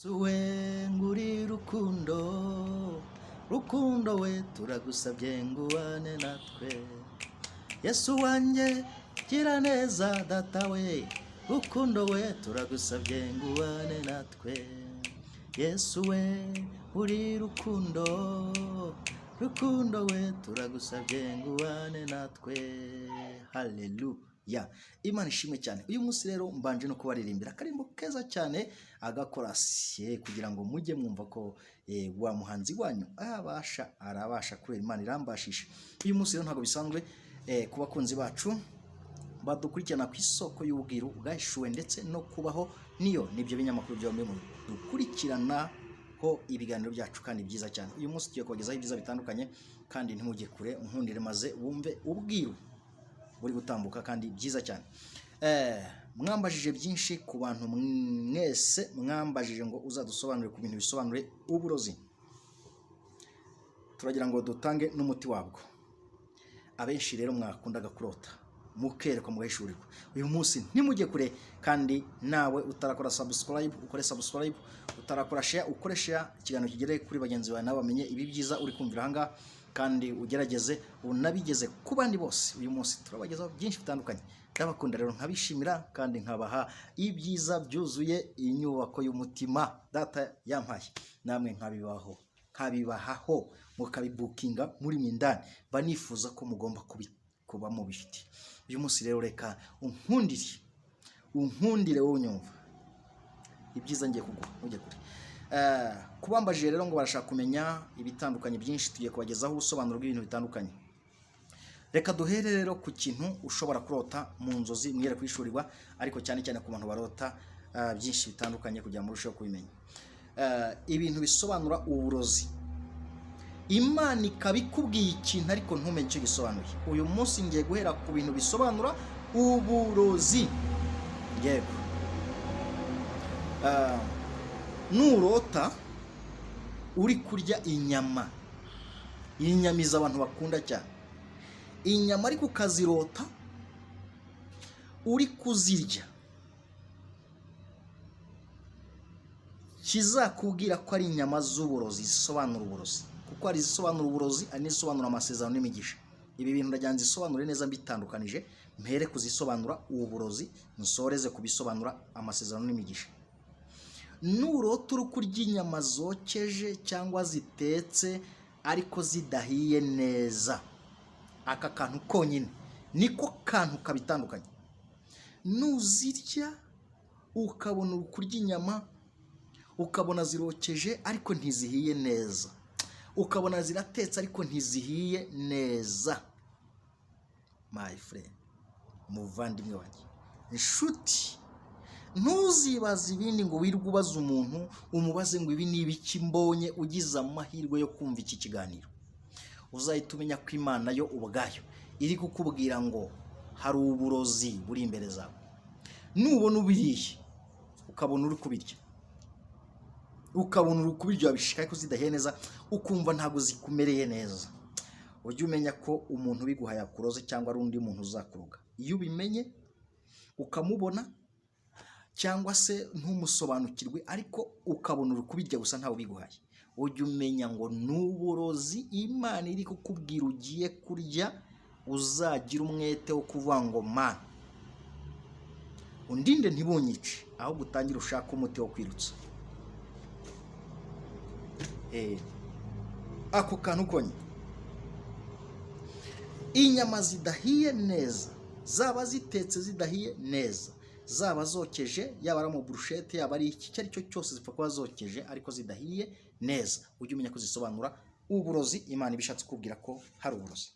Suwe nguri rukundo, rukundo we turagusabye ngubane natwe. Yesu wanjye gira neza data we, rukundo we turagusabye ngubane natwe. Yesu we uri rukundo, rukundo we turagusabye ngubane natwe. Haleluya. Imana ishimwe cyane. Uyu munsi rero mbanje no kubaririmbira akarimbo keza cyane agakorasiye kugira ngo mujye mwumva ko wa muhanzi wanyu arabasha kubera Imana irambashisha. Uyu munsi rero ntago bisanzwe ku bakunzi bacu badukurikirana ku isoko y'ubwiru bwahishuwe ndetse no kubaho niyo nibyo binyamakuru byo mu dukurikirana ho ibiganiro byacu kandi byiza cyane. Uyu munsi tugiye kubagezaho ibyiza bitandukanye kandi ntimujye kure nkundire maze wumve ubwiru buri gutambuka kandi byiza cyane. Mwambajije byinshi ku bantu mwese mwambajije ngo uzadusobanurire ku bintu bisobanure uburozi. Turagira ngo dutange n'umuti wabwo. Abenshi rero mwakundaga kurota mukereka mugahishurirwa. Uyu munsi ntimujye kure kandi nawe utarakora subscribe ukore subscribe, utarakora share ukore share, ikiganiro kigere kuri bagenzi bawe nabo bamenye ibi byiza uri kumvira hanga kandi ugerageze unabigeze ku bandi bose. Uyu munsi turabagezaho byinshi bitandukanye. Ndabakunda rero nkabishimira kandi nkabaha ibyiza byuzuye inyubako y'umutima data yampaye, namwe nkabibahaho mukabibukinga muri mindani banifuza ko mugomba kuba mu bifite. Uyu munsi rero reka unkundire wowe unyumva ibyiza ngiye kuguha ujye kure. Kubambajije rero ngo barashaka kumenya ibitandukanye byinshi, tugiye kubagezaho ubusobanuro bw'ibintu bitandukanye. Reka duhere rero ku kintu ushobora kurota mu nzozi mwere kwishurirwa, ariko cyane cyane ku bantu barota byinshi bitandukanye kugira ngo murusheho kubimenya. Ibintu bisobanura uburozi, Imana ikabikubwiye ikintu ariko ntumenye icyo gisobanuye. Uyu munsi ngiye guhera ku bintu bisobanura uburozi. Yego. Nurota uri kurya inyama iza abantu bakunda cyane, inyama ariko ukazirota uri kuzirya, kizakubwira ko ari inyama z'uburozi zisobanura uburozi, kuko ari zisobanura uburozi ari n'izisobanura amasezerano n'imigisha. Ibi bintu ndajyanze isobanure neza mbitandukanije, mpere kuzisobanura uburozi nsoreze kubisobanura amasezerano n'imigisha. Nurota uri kurya inyama zokeje cyangwa zitetse ariko zidahiye neza, aka kantu konyine niko kantu kabitandukanye. Nuzirya ukabona uri kurya inyama ukabona zirokeje ariko ntizihiye neza, ukabona ziratetse ariko ntizihiye neza, my friend, muvandimwe wanjye, inshuti, ntuzibaze ibindi ngo wirwe ubaza umuntu umubaze ngo ibi ni ibiki mbonye. Ugize amahirwe yo kumva iki kiganiro uzahita umenya ko Imana yo ubwayo iri kukubwira ngo hari uburozi buri imbere zawe. Nubona ubiriye ukabona uri kubirya wabishika ariko zidahiye neza, ukumva ntago zikumereye neza, ujye umenya ko umuntu biguhaye akuroze cyangwa ari undi muntu uzakuroga. Iyo ubimenye ukamubona cyangwa se ntumusobanukirwe ariko ukabona uri kubirya gusa ntawe biguhaye, ujye umenya ngo n'uburozi Imana iri kukubwira ugiye kurya. Uzagira umwete wo kuvuga ngo Mana undinde ntibunyice, aho gutangira ushaka umuti wo kwirutsa. Ako kantu konye, inyama zidahiye neza, zaba zitetse zidahiye neza, zaba zokeje, yaba ari mu brushette, yaba ari iki cyo cyose zipfa kuba zokeje ariko zidahiye neza, ujye umenya ko zisobanura uburozi. Imana ibishatse kubwira ko hari uburozi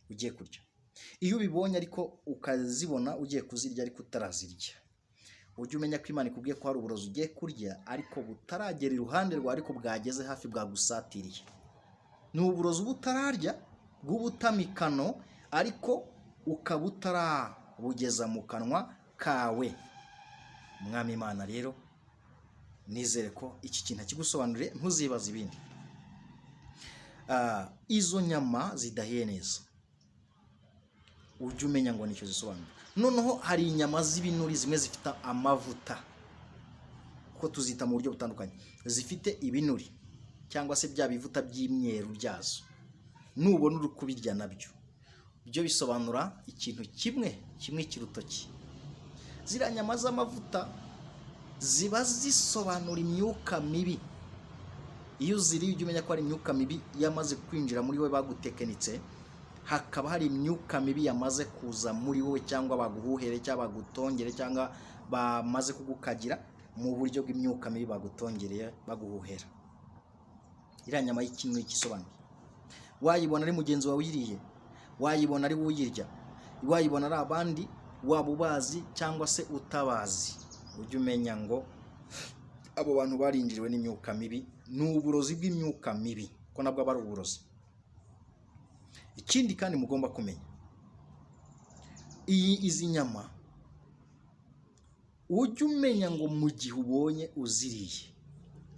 ugiye kurya. Iyo ubibonye ariko ukazibona ugiye kuzirya ariko utarazirya, ujye umenya ko Imana ikubwiye ko hari uburozi ugiye kurya ariko butaragera iruhande rwawe ariko bwageze hafi bwagusatiriye. Ni uburozi butararya bw'ubutamikano ariko ukaba utarabugeza mu kanwa kawe. Mwami Imana rero nizere ko iki kintu kigusobanurire, ntuzibaze ibindi. Izo nyama zidahiye neza ujye umenya ngo nicyo zisobanura. Noneho hari inyama z'ibinuri zimwe zifite amavuta, ariko tuzita mu buryo butandukanye, zifite ibinuri cyangwa se bya bivuta by'imyeru byazo, nubona uri kubirya nabyo byo bisobanura ikintu kimwe kirutoki. Ziriya nyama z'amavuta ziba zisobanura imyuka mibi. Iyo uziriye ujya umenya ko hari imyuka mibi yamaze kwinjira muri wowe, bagutekenitse, hakaba hari imyuka mibi yamaze kuza muri wowe, cyangwa baguhuhere cyangwa bagutongere cyangwa bamaze kugukagira mu buryo bw'imyuka mibi, bagutongereye baguhuhera. Iriya nyama y'ikintu igisobanura, wayibona ari mugenzi wawe uyiriye, wayibona ari uyirya, wayibona ari abandi, waba ubazi cyangwa se utabazi, ujye umenya ngo abo bantu barinjiriwe n'imyuka mibi, n'uburozi bw'imyuka mibi, ko nabwo aba ari uburozi. Ikindi kandi mugomba kumenya, izi nyama ujye umenya ngo mu gihe ubonye uziriye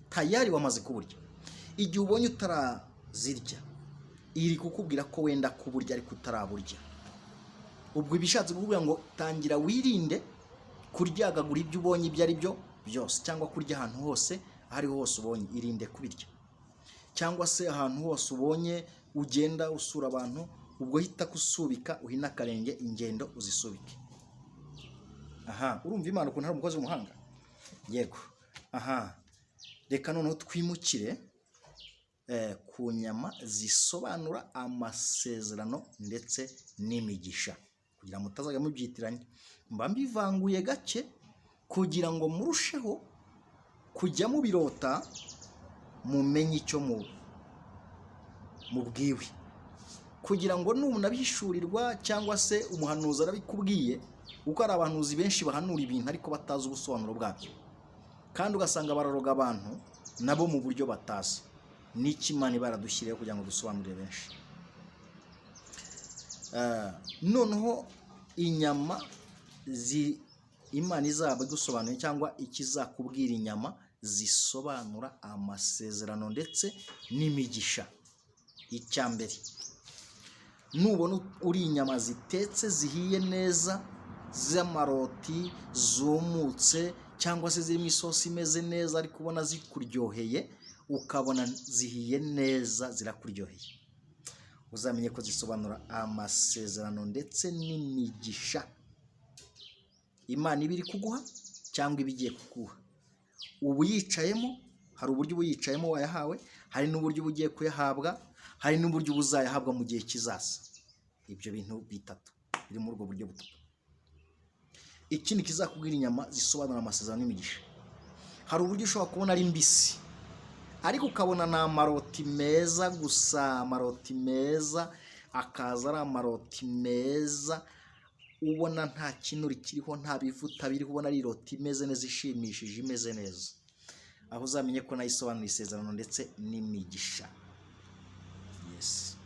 tayari wamaze kuburya. Igihe ubonye utarazirya iri kukubwira ko wenda kuburya ariko utaraburya. Ubwo ibishatse kuvuga ngo tangira wirinde kuryagagura ibyo ubonye ibyo ari byo byose, cyangwa kurya ahantu hose ahari hose ubonye, irinde kubirya. Cyangwa se ahantu hose ubonye ugenda usura abantu, ubwo hita kusubika, uhina akarenge ingendo uzisubike. Urumva Imana ukuntu ari umukozi w'umuhanga? Yego. Reka noneho twimukire ku nyama zisobanura amasezerano ndetse n'imigisha, kugira ngo mutazajya mubyitiranya. Mba mbivanguye gake kugira ngo murusheho kujya mubirota, mumenye icyo mubwiwe, kugira ngo nunabishurirwa cyangwa se umuhanuzi arabikubwiye, kuko hari abahanuzi benshi bahanura ibintu ariko batazi ubusobanuro bwabyo, kandi ugasanga bararoga abantu nabo mu buryo batazi. N'iki Imana baradushyiriyeho kugira ngo dusobanurire benshi. Noneho inyama Imana izaba idusobanuye, cyangwa ikizakubwira inyama zisobanura amasezerano ndetse n'imigisha. Icya mbere, nubona uri inyama zitetse zihiye neza, z'amaroti zumutse, cyangwa se zirimo isosi imeze neza ariko ubona zikuryoheye, ukabona zihiye neza zirakuryoheye, uzamenye ko zisobanura amasezerano ndetse n'imigisha Imana iba iri kuguha cyangwa iba igiye kuguha. Ubu yicayemo, hari uburyo uba yicayemo wayahawe, hari n'uburyo uba ugiye kuyahabwa, hari n'uburyo uba uzayahabwa mu gihe kizaza. Ibyo bintu bitatu biri muri ubwo buryo butatu. Ikindi kizakubwira inyama zisobanura amasezerano n'imigisha, hari uburyo ushobora kubona ari mbisi ariko ukabona ni amaroti meza gusa, amaroti meza, akaza ari amaroti meza, ubona nta kintu kiriho, nta bivuta biriho, ubona ari iroti imeze neza, ishimishije, imeze neza. Aho uzamenye ko nayo isobanura isezerano ndetse n'imigisha. Yes.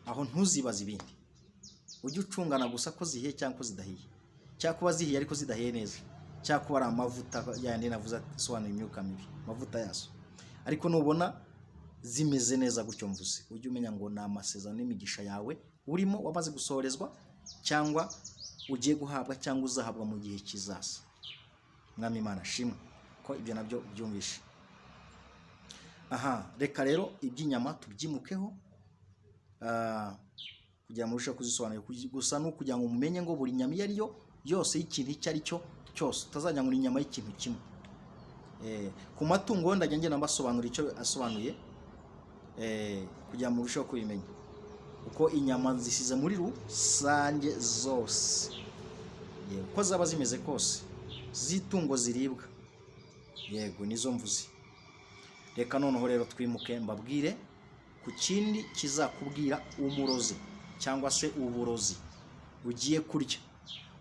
Aho ntuzibaze ibindi, ujye ucungana gusa ko zihiye cyangwa ko zidahiye, cyangwa kuba zihiye ariko zidahiye neza, cyangwa kuba ari amavuta yandi navuze asobanura imyuka mibi, amavuta yazo. Ariko nubona zimeze neza gutyo mvuze, ujye umenya ngo ni amasezerano n'imigisha yawe urimo wamaze gusohorezwa, cyangwa ugiye guhabwa, cyangwa uzahabwa mu gihe kizaza. Mwami Imana shimwe ko ibyo nabyo byumvishe. Reka rero iby'inyama tubyimukeho, kugira ngo murusheho kuzisobanura. Gusa no kugira ngo mumenye ngo buri nyama iyo ari yo yose y'ikintu icyo ari cyo cyose, utazajya ngo ni inyama y'ikintu kimwe. Ku matungo ndajya ngenda mbasobanura icyo asobanuye, kugira ngo murusheho kubimenya, uko inyama zisize muri rusange zose, uko zaba zimeze kose, z'itungo ziribwa, yego nizo mvuze. Reka noneho rero twimuke mbabwire ku kindi kizakubwira umurozi cyangwa se uburozi ugiye kurya.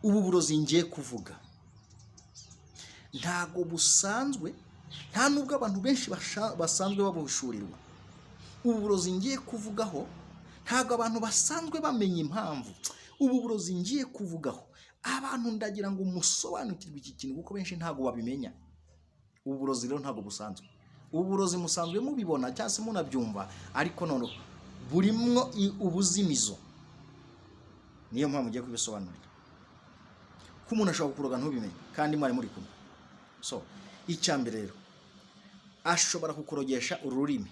Ubu burozi ngiye kuvuga ntago busanzwe, nta nubwo abantu benshi basanzwe babushurirwa. Ubu burozi ngiye kuvugaho ntago abantu basanzwe bamenya impamvu. Ubu burozi ngiye kuvugaho abantu ndagira ngo musobanukirwe iki kintu, kuko benshi ntago babimenya. Ubu burozi rero ntago busanzwe. Ubu burozi musanzwe mubibona cyangwa se munabyumva, ariko none burimwo ubuzimizo. Niyo mpamvu ugiye kubisobanurira, ko umuntu ashobora kukuroga ntubimenye kandi mwari muri kumwe. So icyambere rero ashobora kukurogesha ururimi.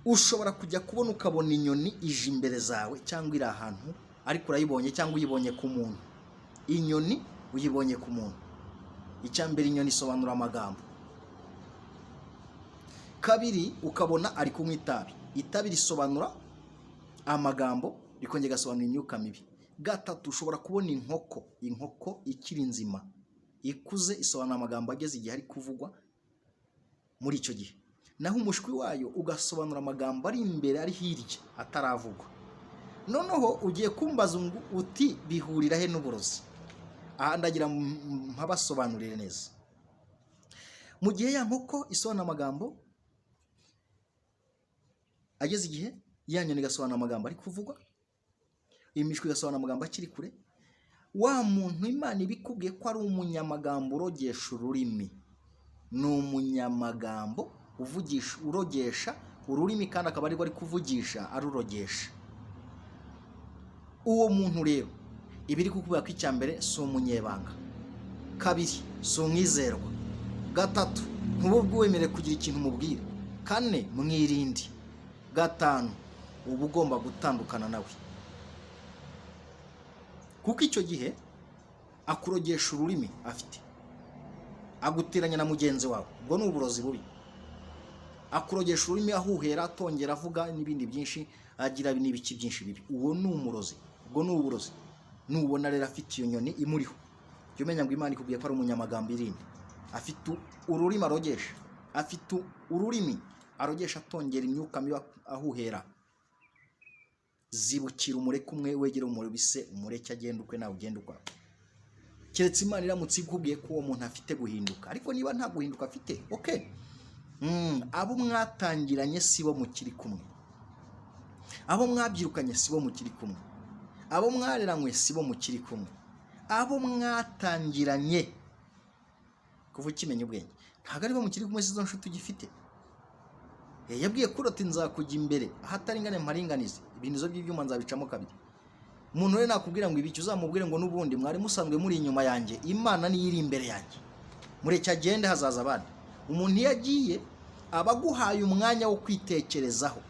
Ushobora kujya kubona ukabona inyoni ije imbere zawe cyangwa iri ahantu ariko urayibonye cyangwa uyibonye ku muntu. Inyoni uyibonye ku muntu. Icyambere inyoni isobanura amagambo. Kabiri ukabona ari kunywa itabi. Itabi risobanura amagambo rikongera gasobanura imyuka mibi. Gatatu ushobora kubona inkoko ikiri nzima ikuze isobanura amagambo ageze igihe ari kuvugwa muri icyo gihe. Naho umushwi wayo ugasobanura amagambo ari imbere ari hirya ataravugwa. Noneho ugiye kumbaza uti bihurira he n'uburozi? Aha ndagira mpabasobanurire neza. Mu gihe ya nkoko isobanura amagambo ageze igihe, ya nyoni igasobanura amagambo ari kuvugwa, imishwi igasobanura amagambo akiri kure, wa muntu Imana ibikubwiye ko ari umunyamagambo urogesha ururimi. Ni umunyamagambo urogesha ururimi kandi akaba ari kuvugisha arurogesha. Uwo muntu rero ibiri kukubwira ko icyambere si umunyebanga. Kabiri si umwizerwa. Gatatu ntubwo wemere kugira ikintu umubwira. Kane mwirindi. Gatanu uba ugomba gutandukana nawe, kuko icyo gihe akurogesha ururimi afite, aguteranya na mugenzi wawe. Ubwo ni uburozi bubi. Akurogesha ururimi ahuhera, atongera avuga n'ibindi byinshi, agira n'ibiki byinshi bibi. Uwo ni umurozi. Ubwo ni uburozi. Nubona rero afite iyo nyoni imuriho, jya umenya ngo Imana ikubwiye ko ari umunyamagambo irindi. Afite ururimi arogesha. Afite ururimi arogesha atongera imyuka mibi ahuhera. Zibukira umureke umwe, wegera umurubise umureke agenda ukwe nawe ugenda ukwawe. Keretse Imana iramutse ikubwiye ko uwo muntu afite guhinduka. Ariko niba nta guhinduka afite, okay. Abo mwatangiranye sibo mukiri kumwe. Abo mwabyirukanye sibo mukiri kumwe. Abo mwareranywe sibo mukiri kumwe. Abo mwatangiranye kuva ukimenya ubwenge ntabwo aribo mukiri kumwe, sizo nshuti ugifite. Yabwiye kurota nzakujya imbere ahataringane mparinganize, ibintu by'ibyuma nzabicamo kabiri. Umuntu rero nakubwira ngo ibiki uzamubwire ngo n'ubundi mwari musanzwe muri inyuma yanjye, Imana niyo iri imbere yanjye, mureke agende hazaza abandi. Umuntu iyo agiye aba aguhaye umwanya wo kwitekerezaho.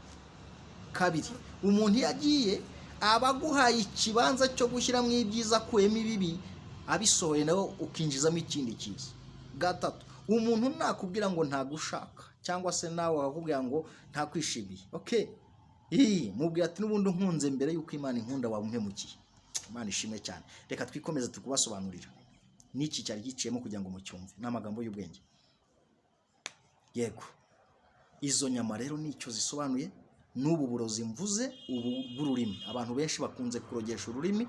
Kabiri umuntu iyo agiye aba aguhaye ikibanza cyo gushyiramo ibyiza akuyemo ibibi, abisohoye nawe ukinjizamo ikindi cyiza. Gatatu umuntu nakubwira ngo ntagushaka cyangwa se nawe akakubwira ngo ntakwishimiye, okay, mubwira ati n'ubundi nkunze mbere yuko Imana inkunda waba umpemukiye. Imana ishimwe cyane. Reka twikomeze tukubasobanurira n'iki cyari giciyemo kugira ngo mucyumve n'amagambo y'ubwenge. Yego, izo nyama rero nicyo zisobanuye. N'ubu burozi mvuze ubu bw'ururimi. Abantu benshi bakunze kurogesha ururimi,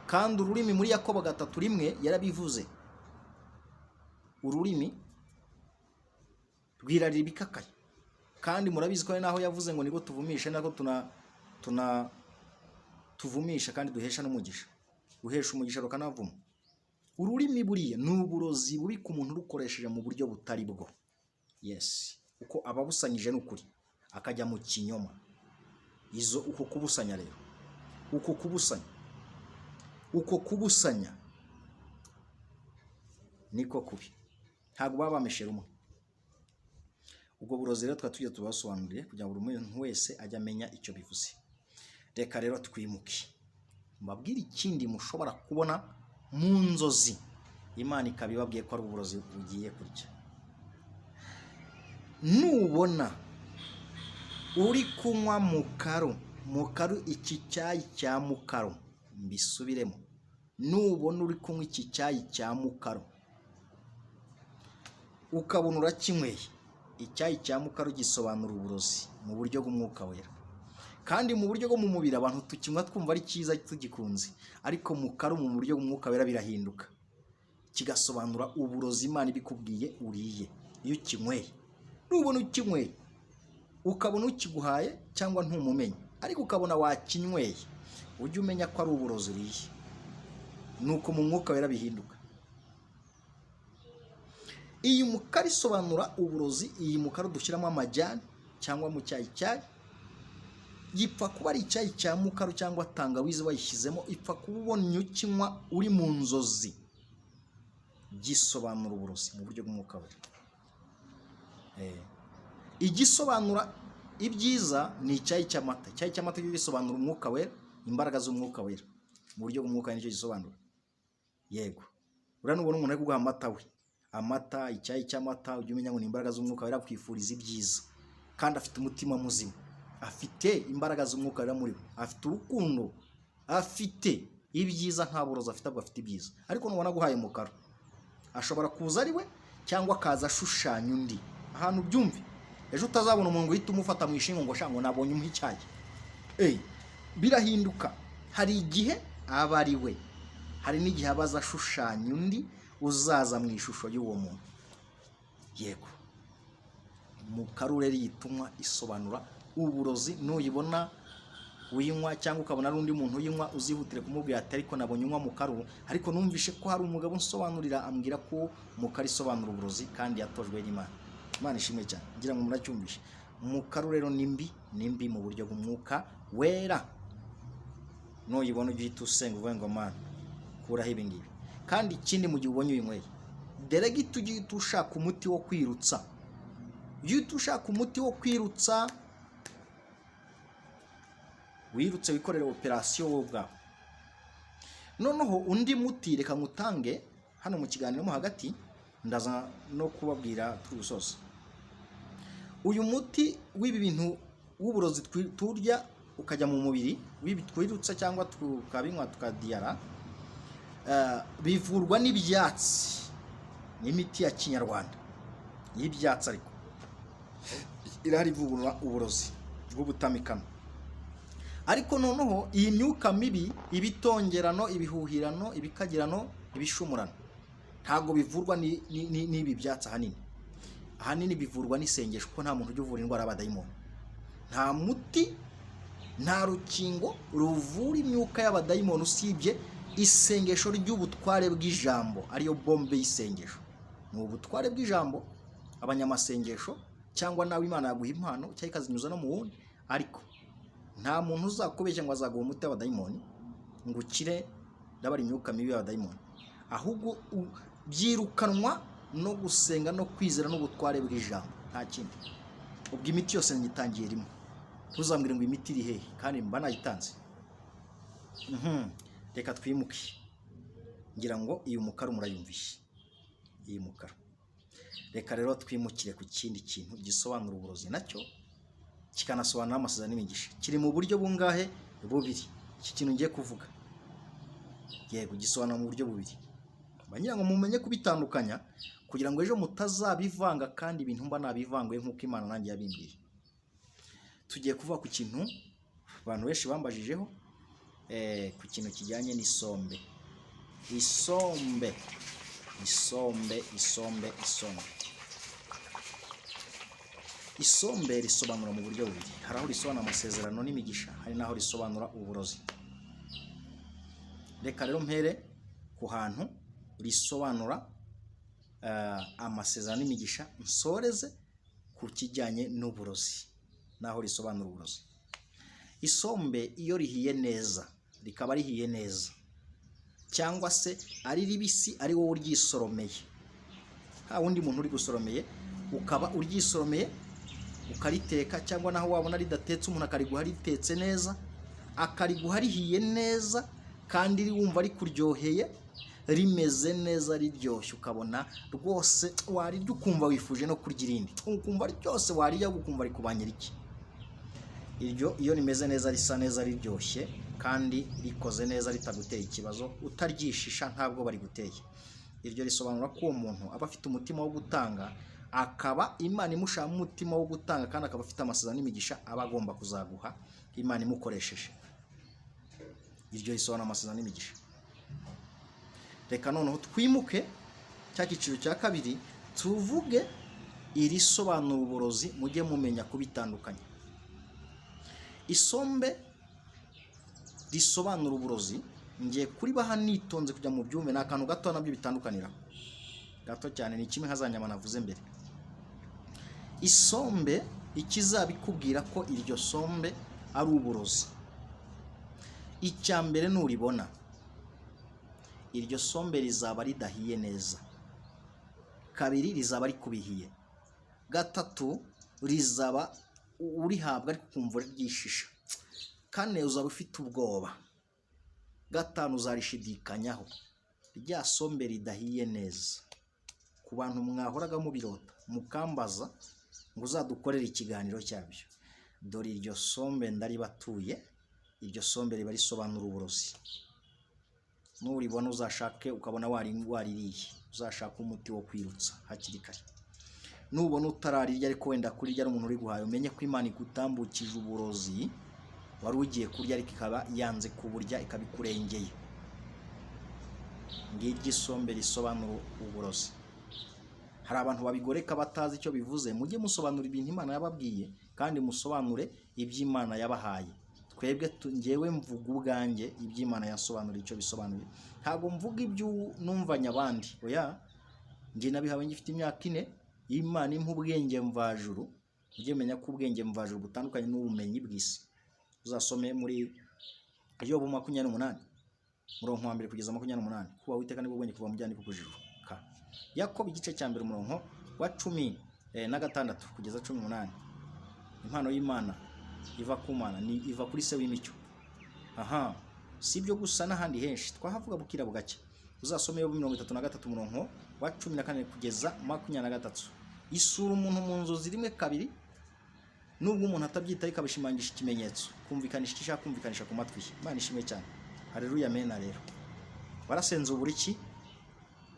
kandi ururimi muri Yakobo 3:1 yarabivuze. Ururimi rwirarira ibikakaye, kandi murabizi ko naho yavuze ngo nigo tuvumisha, nako tuvumisha kandi duhesha n'umugisha. Guhesha umugisha rukanavuma. Ururimi buriya ni uburozi bubi ku muntu rukoresheje mu buryo butari bwo. Yes, uko ababusanyije n'ukuri akajya mu kinyoma. Uko kubusanya rero, uko kubusanya niko kubi. Ntabwo baba bameshe rumwe. Ubwo burozi rero twatujya tubasobanurire kugira ngo buri muntu wese ajya amenya icyo bivuze. Reka rero twimuke mbabwire ikindi mushobora kubona mu nzozi, Imana ikabibabwiye ko ari uburozi bugiye kurya. Nubona uri kunywa mukaru, iki cyayi cya mukaru, mbisubiremo, nubona uri kunywa iki cyayi cya mukaru ukabona urakinyweye, icyayi cya mukaru gisobanura uburozi mu buryo bw'umwuka wera. Kandi mu buryo bwo mu mubiri abantu tukinywa twumva ari cyiza tugikunze, ariko mukaru mu buryo bw'umwuka wera birahinduka, kigasobanura uburozi Imana ibikubwiye uriye. Iyo ukinyweye, nubona ukinyweye ukabona ukiguhaye cyangwa ntumumenye, ariko ukabona wakinyweye, ujye umenya ko ari uburozi uriye. Nuko mu mwuka wera bihinduka. Iyi mukaru isobanura uburozi. Iyi mukaru dushyiramo amajyani cyangwa mu cyayi, gipfa kuba ari icyayi cya mukaru cyangwa tangawizi wayishyizemo, ipfa kuba ubonye ukinywa uri mu nzozi. Gisobanura uburozi mu buryo bw'umwuka wera. Igisobanura ibyiza ni icyayi cy'amata. Icyayi cy'amata gisobanura umwuka wera, imbaraga z'umwuka wera mu buryo bw'umwuka nicyo gisobanura. Yego, uranubona umuntu ari kuguha amata we, amata, icyayi cy'amata, ujye umenya ngo ni imbaraga z'umwuka wera, kwifuriza ibyiza, kandi afite umutima muzima, afite imbaraga z'umwuka wera muri we, afite urukundo, afite ibyiza, nta burozi afite, ahubwo afite ibyiza. Ariko nubona guhaye mukara, ashobora kuza ari we cyangwa akaza ashushanya undi. Ahantu byumve, ejo utazabona umuntu uhita umufata mu ishingo ngo shango nabonye umuha icyayi. Birahinduka. Hari igihe aba ari we, hari n'igihe abaza ashushanya undi uzaza mu ishusho y'uwo muntu. Yego, mu karureri yitumwa isobanura uburozi. Nuyibona uyinywa cyangwa ukabona ari undi muntu uyinywa, uzihutire kumubwira ati ariko nabonye unywa mu karu, ariko numvishe ko hari umugabo unsobanurira ambwira ko mu kari isobanura uburozi kandi yatojwe n'Imana. Imana ishimwe cyane, ngira ngo muracyumvishe. Mu karu rero nimbi mu buryo bw'umwuka wera. Nuyibona ujye uhita usenga uvuge ngo Mana kuraho ibi ngibi. Kandi ikindi, mu gihe ubonye uyinyweye, deregite ujye uhita ushaka umuti wo kwirutsa. Ujye uhita ushaka umuti wo kwirutsa, wirutse wikorera operasiyo wowe ubwawe. Noneho undi muti reka ngutange hano mu kiganiro mo hagati, ndaza no kubabwira turi gusoza. Uyu muti w'ibi bintu w'uburozi turya ukajya mu mubiri, wibitwirutsa cyangwa tukabinywa tukadiyara, bivurwa n'ibyatsi. Ni imiti ya kinyarwanda y'ibyatsi, ariko irahari ivura uburozi bw'ubutamikano. Ariko noneho iyi myuka mibi, ibitongerano, ibihuhirano, ibikagirano, ibishumurano, ntago bivurwa n'ibi byatsi. Ahanini bivurwa n'isengesho, kuko nta muntu ujya uvura indwara y'abadayimoni. Nta muti, nta rukingo ruvura imyuka y'abadayimoni usibye isengesho ry'ubutware bw'ijambo, ariyo bombe y'isengesho. Ni ubutware bw'ijambo, abanyamasengesho, cyangwa nawe Imana yaguha impano cyangwa ikazinyuza no mu wundi. Ariko nta muntu uzakubeshya ngo azaguha umuti w'abadayimoni ngo ukire ndabara imyuka mibi y'abadayimoni. Ahubwo byirukanwa no gusenga no kwizera n'ubutware bw'ijambo, nta kindi. Ubwo imiti yose nyitangiye rimwe. Ntuzambwire ngo imiti iri hehe kandi mba nayitanze. Reka twimuke. Ngira ngo iyi mukara murayumvishe. Iyi mukara. Reka rero twimukire ku kindi kintu gisobanura uburozi, nacyo kikanasobanura amasezerano n'imigisha. Kiri mu buryo bungahe? Bubiri. Iki kintu ngiye kuvuga, yego, gisobanura mu buryo bubiri. Bangira ngo mumenye kubitandukanya, kugira ngo ejo mutazabivanga kandi ibintu mba nabivanguye nk'uko Imana nanjye yabimbwiye. Tugiye kuvuga ku kintu abantu benshi bambajijeho, ku kintu kijyanye n'isombe. Isombe risobanura mu buryo bubiri. Hari aho risobanura amasezerano n'imigisha, hari naho risobanura uburozi. Reka rero mpere ku hantu risobanura amasezerano n'imigisha, nsoreze ku kijyanye n'uburozi, naho risobanura uburozi. Isombe iyo rihiye neza, rikaba rihiye neza, cyangwa se ari ribisi, ari wowe uryisoromeye, nta wundi muntu uri gusoromeye, ukaba uryisoromeye ukariteka, cyangwa naho wabona ridatetse umuntu akariguha ritetse neza, akariguha rihiye neza kandi wumva rikuryoheye, rimeze neza, riryoshye, ukabona rwose warirya ukumva wifuje no kurya irindi, ukumva ryose warirya ukumva rikubanyira iki. Iryo iyo rimeze neza, risa neza, riryoshye kandi rikoze neza, ritaguteye ikibazo, utaryishisha ntabwo bari guteye. Iryo risobanura ko uwo muntu aba afite umutima wo gutanga, akaba Imana imushaka umutima wo gutanga, kandi akaba afite amasezerano n'imigisha aba agomba kuzaguha Imana imukoresheje. Iryo risobanura amasezerano n'imigisha. Reka noneho twimuke cya cyiciro cya kabiri, tuvuge irisobanura uburozi, mujye mumenya kubitandukanya. Isombe risobanura uburozi, ngiye kuri baha nitonze kujya mu byume, na akantu gato nabyo bitandukanira gato cyane, ni kimwe hazanyama navuze mbere. Isombe ikizabikubwira ko iryo sombe ari uburozi. Icya mbere nuribona, iryo sombe rizaba ridahiye neza. Kabiri, rizaba rikubihiye. Gatatu, rizaba urihabwa ariko kumva ryishisha. Kane, uzaba ufite ubwoba. Gatanu, uzarishidikanyaho. Rya sombe ridahiye neza. Ku bantu mwahoraga mubirota mukambaza ngo uzadukorere ikiganiro cyabyo, dore iryo sombe ndaribatuye. Iryo sombe riba risobanura uburozi. Nuribona uzashake ukabona waririye, uzashaka umuti wo kwirutsa hakiri kare. Nubona utararirya ariko wenda kurirya ari umuntu uri guhaye, umenye ko Imana igutambukije uburozi wari ugiye kurya ariko ikaba yanze kuburya ikabikurengeye. Ngiryo isombe risobanura uburozi. Hari abantu babigoreka batazi icyo bivuze. Mujye musobanura ibintu Imana yababwiye kandi musobanure iby'Imana yabahaye. Twebwe ngewe mvuga ubwanjye iby'Imana yasobanura icyo bisobanuye. Ntabwo mvuga ibyo numvanya abandi. Oya, nge nabihawe ngifite imyaka 4. Imana impa ubwenge mvajuru. Ujye menya ko ubwenge mvajuru butandukanye n'ubumenyi bw'isi. Uzasome muri Yobu 28 murongo wa 1 kugeza 28. Kuba witeka nibwo bwenge kuva mu byandiko kujijuka. Yakobo igice cya 1 umurongo wa 16 kugeza 18. Impano y'Imana iva ku Mana ni iva kuri se w'imicyo. Sibyo gusa n'ahandi henshi twahavuga bukira bugake. Uzasome Yobu 33 umurongo wa 14 kugeza 23. Isura umuntu mu nzozi rimwe kabiri, nubwo umuntu atabyitaho ikabishimangisha ikimenyetso, kumvikanisha ishaka kumvikanisha ku matwi. Imana ishimwe cyane. Haleluya, amena. Rero warasenze uburiki,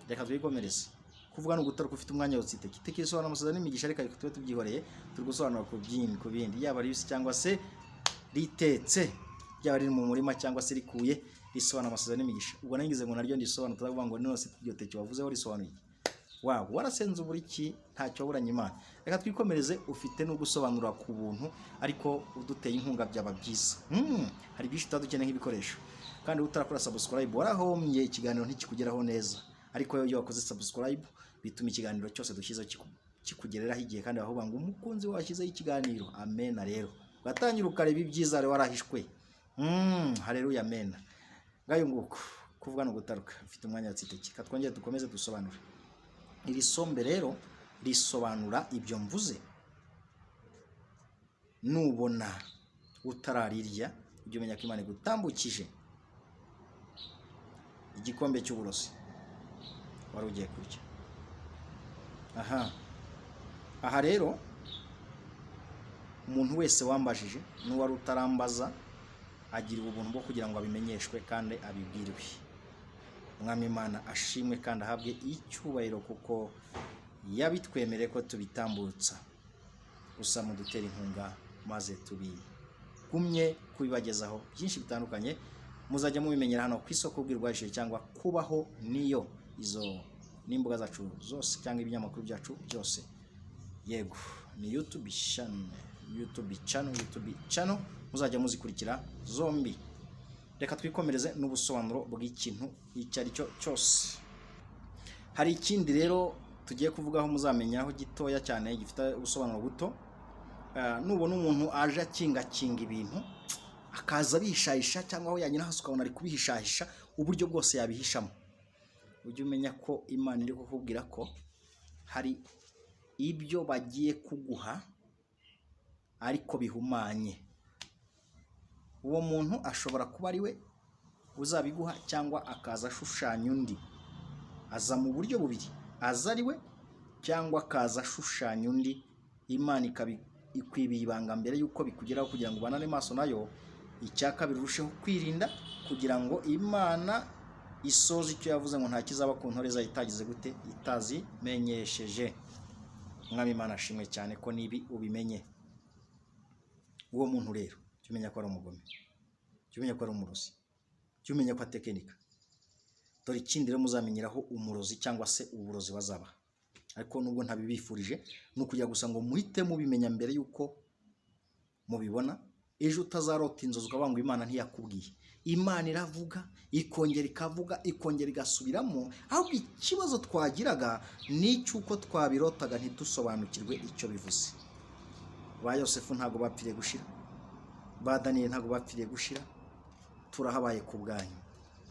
reka twikomereze. Kuvuga no gutaruka ufite umwanya wotsite kitekerezo n'amasezerano n'imigisha, reka tube tubyihoreye. Turi gusobanura ku bindi yaba ari cyangwa se ritetse, yaba ari mu murima cyangwa se rikuye, risobanura amasezerano n'imigisha. Ubwo nangize ngo naryo ndisobanura, tutavuga ngo nose iryo teke wavuzeho risobanuye. Wow, warasenze uburiki ntacyo waburanye Imana. Reka twikomereze. Ufite no gusobanura ku buntu ariko uduteye inkunga byaba byiza. Hari byinshi tutadukeneye nk'ibikoresho. Kandi utarakora subscribe warahombye, ikiganiro ntikikugeraho neza. Ariko iyo wakoze subscribe bituma ikiganiro cyose dushyize kikugereraho igihe, kandi aho banga umukunzi washyizeho ikiganiro. Amena. Rero gatangira ukareba ibyiza rero warahishwe. Haleluya, amena. Ngayo nguko kuvuga no gutaruka ufite umwanya watsiteke. Katwongere dukomeze dusobanure. Iri sombe rero risobanura ibyo mvuze. Nubona utararirya ujye umenya ko Imana igutambukije igikombe cy'uburozi wari ugiye kurya. Aha rero umuntu wese wambajije n'uwari utarambaza agira ubuntu bwo kugira ngo abimenyeshwe kandi abibwirwe. Umwami Imana ashimwe kandi ahabwe icyubahiro kuko yabitwemereye ko tubitambutsa. Gusa mudutera inkunga maze tubigumye kubibagezaho byinshi bitandukanye. Muzajya mubimenyera hano ku isoko bw'irwajije cyangwa kubaho niyo izo n'imbuga zacu zose cyangwa ibinyamakuru byacu byose. Yego, ni YouTube channel muzajya muzikurikira zombi. Reka twikomereze n'ubusobanuro bw'ikintu icyo ari cyo cyose. Hari ikindi rero tugiye kuvugaho muzamenyaho gitoya cyane gifite ubusobanuro buto. Nubona umuntu aje akinga ibintu akaza bishayisha cyangwa aho yanyina hasi ukabona ari kubihishahisha uburyo bwose yabihishamo, ujye umenya ko Imana iri kukubwira ko hari ibyo bagiye kuguha ariko bihumanye. Uwo muntu ashobora kuba ari we uzabiguha cyangwa akaza ashushanya undi. Aza mu buryo bubiri, aza ari we cyangwa akaza ashushanya undi. Imana ikwibiye ibanga mbere yuko bikugeraho kugira ngo banane maso nayo. Icyaka birusheho kwirinda kugira ngo Imana isoze icyo yavuze ngo nta kizaba ku ntoreza itagize gute, itazimenyesheje. Mwami Imana ashimwe cyane ko nibi ubimenye. Uwo muntu rero cyumenya ko ari umugome, cyumenya ko ari umurozi, cyumenya ko atekenika. Dore ikindi rero muzamenyeraho umurozi cyangwa se uburozi bazaba. Ariko nubwo ntabibifurije no kujya gusa ngo muhite mubimenya mbere yuko mubibona. Ejo utazarota inzozi ukavuga ngo Imana ntiyakubwiye. Imana iravuga, ikongera ikavuga, ikongera igasubiramo. Ahubwo ikibazo twagiraga ni cyuko twabirotaga ntidusobanukirwe icyo bivuze. Ba Yosefu ntago bapfiriye gushira. ba Daniel ntago bapfiriye gushira, turahabaye ku bwanyu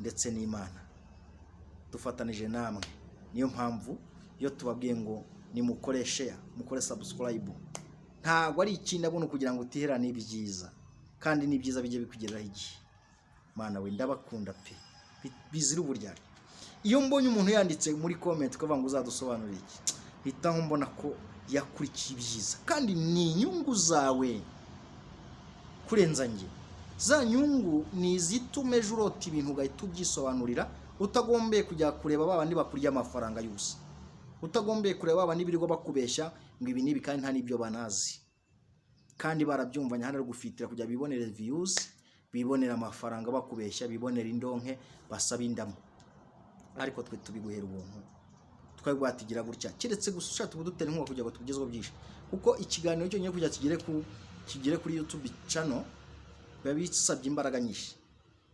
ndetse n'Imana dufatanije namwe. Niyo mpamvu iyo tubabwiye ngo nimukore share, mukore subscribe, ntago ari ikindi abone kugira ngo utiherane ibyiza, kandi ni byiza bijye bikugeraho igihe. Mana we ndabakunda pe, bizira uburyari. Iyo mbonye umuntu yanditse muri comment ko ngo uzadusobanurira iki, hitaho mbona ko yakurikiye ibyiza, kandi ni inyungu zawe kurenza nge. Za nyungu ni izitume ejo urota ibintu ugahita ubyisobanurira, utagombeye kujya kureba babandi bakurya amafaranga yose, utagombeye kureba babandi birirwa bakubeshya ngo ibi nibi kandi nta nibyo banazi, kandi barabyumvanye hano gufitira kujya bibonera views, bibonera amafaranga bakubeshya, bibonera indonke basaba indamo. Ariko twe tubiguhera ubuntu, twabwatigira gutya, keretse gushaka tubudutera inkunga kugira ngo tugezweho byinshi, kuko ikiganiro cyo nyine kujya kigere kuri YouTube channel biba bisabye imbaraga nyinshi,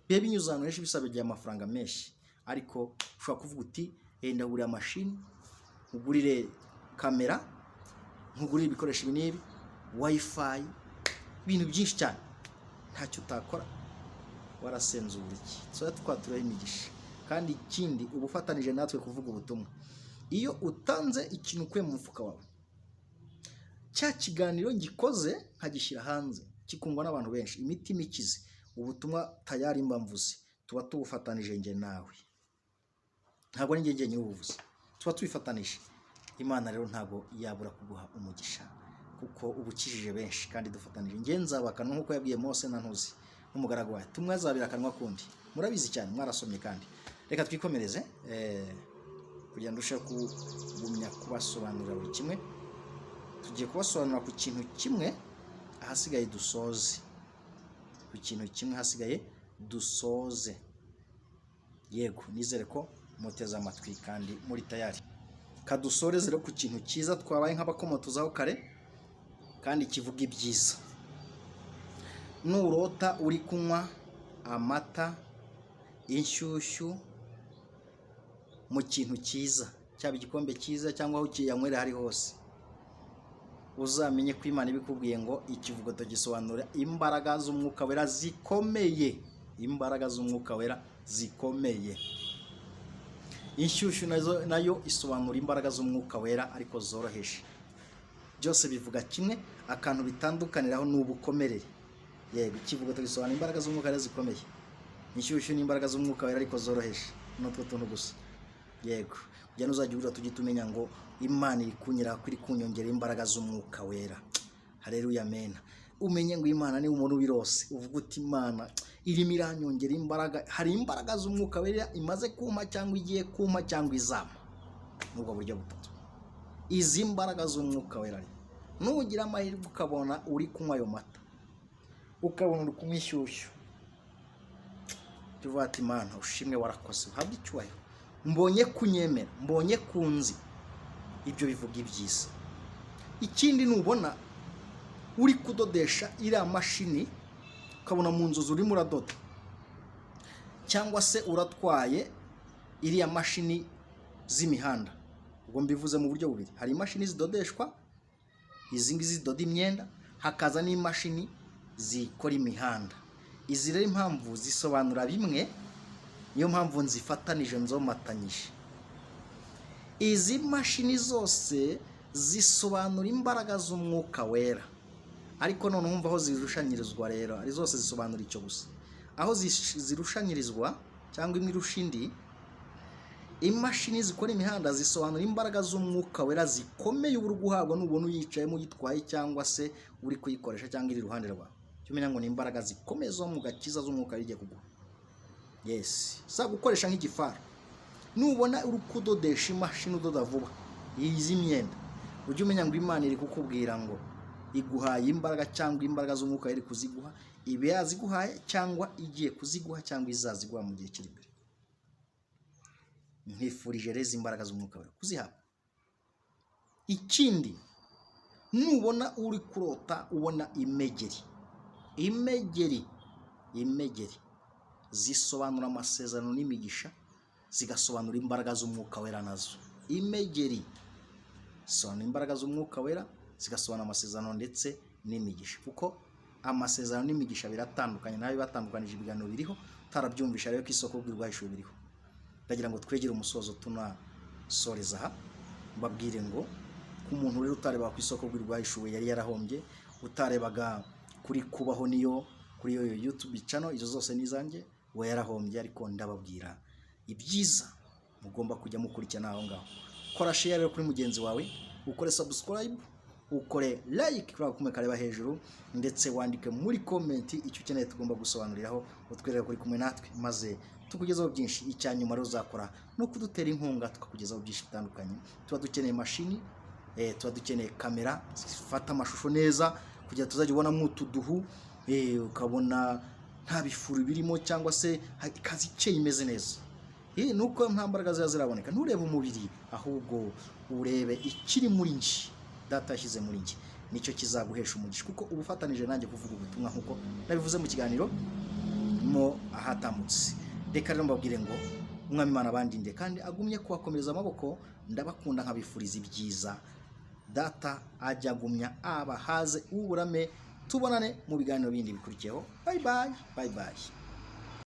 biba binyuze ahantu henshi, bisabye amafaranga menshi. Ariko ushobora kuvuga uti ndagurira machine, ugurire kamera, ntugurire ibikoresho binibi, wifi, ibintu byinshi cyane, ntacyo utakora, warasenzura iki. So twaturaho imigisha. Kandi ikindi ubufatanije natwe kuvuga ubutumwa, iyo utanze ikintu kwe mu mufuka wawe, cya kiganiro ngikoze nkagishyira hanze, kikungwa n'abantu benshi, imitima ikize, ubutumwa tayari mbamvuze, tuba tubufatanije nge nawe, ntabwo ari nge nyubuvuze, tuba tubifatanije. Imana rero ntabwo yabura kuguha umugisha, kuko ubukijije benshi kandi dufatanije. Nge nzabakanwa nkuko yabwiye Mose na Ntuzi n'umugaragu wawe, tumwazabira akanwa kundi. Murabizi cyane, mwarasomye. Kandi reka twikomereze kugira ngo ndusheho kugumya kubasobanurira buri kimwe. Tugiye kubasobanurira ku kintu kimwe, ahasigaye dusoze. Ku kintu kimwe hasigaye dusoze. Yego, nizere ko muteze amatwi kandi muri tayari. Kadusoreze rero ku kintu cyiza twabaye nk'abakomotozaho kare, kandi kivuga ibyiza. Nurota uri kunywa amata inshyushyu mu kintu cyiza, cyaba igikombe cyiza cyangwa aho kiyanywera hari hose, uzamenye ko Imana ibikubwiye ngo ikivugo gisobanura imbaraga z'umwuka wera zikomeye, imbaraga z'umwuka wera zikomeye. Inshyushyu nayo isobanura imbaraga z'umwuka wera ariko zoroheje. Byose bivuga kimwe, akantu bitandukaniraho n'ubukomerere. Yego, ikivugo gisobanura imbaraga z'umwuka wera zikomeye, inshyushyu n'imbaraga z'umwuka wera ariko zoroheje. N'utwo tuntu gusa. Yego, ujya nuzajya ugura tujye tumenya ngo Imana iri kunyira kuri kunyongera imbaraga z'umwuka wera. Haleluya, amen. Umenye ngo Imana ni umuntu birose, uvuga uti Imana irimo iranyongera imbaraga. Hari imbaraga z'umwuka wera imaze kuma cyangwa igiye kuma cyangwa izama, nubwo buryo butatu. Izi mbaraga z'umwuka wera, nugira amahirwe ukabona uri kunywa ayo mata, ukabona uri kunywa inshyushyu, tuvuga ati Imana ushimwe, warakoze, uhabwe icyubahiro, mbonye kunyemera, mbonye kunzi. Ibyo bivuga ibyiza. Ikindi nubona uri kudodesha iriya mashini, ukabona mu nzozi urimo uradoda, cyangwa se uratwaye iriya mashini z'imihanda. Ubwo mbivuze mu buryo bubiri, hari imashini zidodeshwa, izi ngizi zidoda imyenda, hakaza n'imashini zikora imihanda. Izi rero impamvu zisobanura bimwe, niyo mpamvu nzifatanije nzomatanyije. Izi mashini zose zisobanura imbaraga z'umwuka wera, ariko none umva aho zirushanyirizwa rero, ari zose zisobanura icyo gusa. Aho zirushanyirizwa cyangwa imwe irusha indi, imashini zikora imihanda zisobanura imbaraga z'umwuka wera zikomeye uri guhabwa n'ubuntu yicayemo uyitwaye cyangwa se uri kuyikoresha cyangwa iri iruhande rwawe. Cyumenya ngo ni imbaraga zikomeye zo mu gakiza z'umwuka rigiye kuguha. Yes, sa gukoresha nk'igifara. Nubona uri kudodesha imashini udoda vuba izi myenda, ujye umenya ngo Imana iri kukubwira ngo iguhaye imbaraga cyangwa imbaraga z'umwuka iri kuziguha, ibe yaziguhaye cyangwa igiye kuziguha cyangwa izaziguha mu gihe kiri imbere. Nkwifurije rero imbaraga z'umwuka wera kuzihabwa. Ikindi, nubona uri kurota ubona imegeri zisobanura amasezerano n'imigisha, zigasobanura imbaraga z'umwuka wera nazo. Imegeri zisobanura imbaraga z'umwuka wera, zigasobanura amasezerano ndetse n'imigisha, kuko amasezerano n'imigisha biratandukanye, nawe batandukanije ibiganiro biriho utarabyumvisha rero ko isoko bw'irwahishuwe biriho. Ndagira ngo twegere umusozo tunasoreza aha, mbabwire ngo ku muntu rero utareba ku isoko bw'irwahishuwe yari yarahombye, utarebaga kuri kubaho niyo kuri yo YouTube channel, izo zose nizanjye, we yarahombye. Ariko ndababwira ibyiza mugomba kujya mukurikirana aho ngaho. Kora share rero kuri mugenzi wawe, ukore subscribe, ukore like kuri kumwe kareba hejuru, ndetse wandike muri comment icyo ukeneye tugomba gusobanuriraho, utwereka kuri kumwe natwe, maze tukugezaho byinshi. Icyanyuma rero uzakora no kudutera inkunga tukakugezaho byinshi bitandukanye. Tuba dukeneye mashini, tuba dukeneye kamera zifata amashusho neza kugira tuzajya ubona mutuduhu, ukabona nta bifuru birimo cyangwa se kazi cye imeze neza. Nuko nta mbaraga ziraboneka, nturebe umubiri ahubwo urebe ikiri muri nji data yashyize muri nji, nicyo kizaguhesha umugisha, kuko ubufatanije nanjye kuvuga ubutumwa nkuko nabivuze mu kiganiro mo ahatambutse. Reka rero mbabwire ngo umwami Imana abandinde kandi agumye kubakomereza amaboko. Ndabakunda nkabifuriza ibyiza, data ajya agumya abahaze uburame. Tubonane mu biganiro bindi bikurikiyeho. Bye bye.